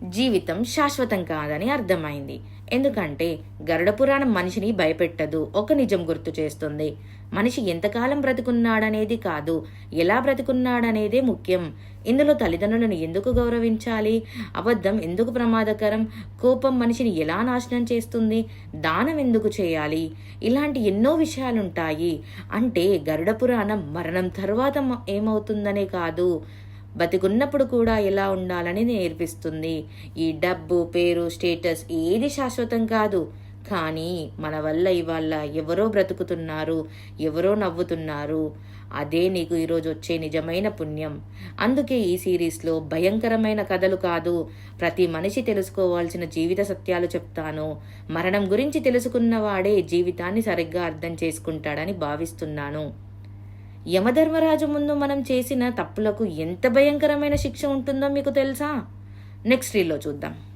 జీవితం శాశ్వతం కాదని అర్థమైంది. ఎందుకంటే గరుడ పురాణం మనిషిని భయపెట్టదు, ఒక నిజం గుర్తు చేస్తుంది. మనిషి ఎంతకాలం బ్రతుకున్నాడనేది కాదు, ఎలా బ్రతుకున్నాడనేదే ముఖ్యం. ఇందులో తల్లిదండ్రులను ఎందుకు గౌరవించాలి, అబద్ధం ఎందుకు ప్రమాదకరం, కోపం మనిషిని ఎలా నాశనం చేస్తుంది, దానం ఎందుకు చేయాలి, ఇలాంటి ఎన్నో విషయాలుంటాయి. అంటే గరుడ పురాణం మరణం తర్వాత ఏమవుతుందనే కాదు, బతికున్నప్పుడు కూడా ఎలా ఉండాలని నేర్పిస్తుంది. ఈ డబ్బు, పేరు, స్టేటస్ ఏది శాశ్వతం కాదు. కానీ మన వల్ల ఇవాళ ఎవరో బ్రతుకుతున్నారు, ఎవరో నవ్వుతున్నారు. అదే నీకు ఈరోజు వచ్చే నిజమైన పుణ్యం. అందుకే ఈ సిరీస్లో భయంకరమైన కథలు కాదు, ప్రతి మనిషి తెలుసుకోవాల్సిన జీవిత సత్యాలు చెప్తాను. మరణం గురించి తెలుసుకున్నవాడే జీవితాన్ని సరిగ్గా అర్థం చేసుకుంటాడని భావిస్తున్నాను. యమధర్మరాజు ముందు మనం చేసిన తప్పులకు ఎంత భయంకరమైన శిక్ష ఉంటుందో మీకు తెలుసా? నెక్స్ట్ రీల్లో చూద్దాం.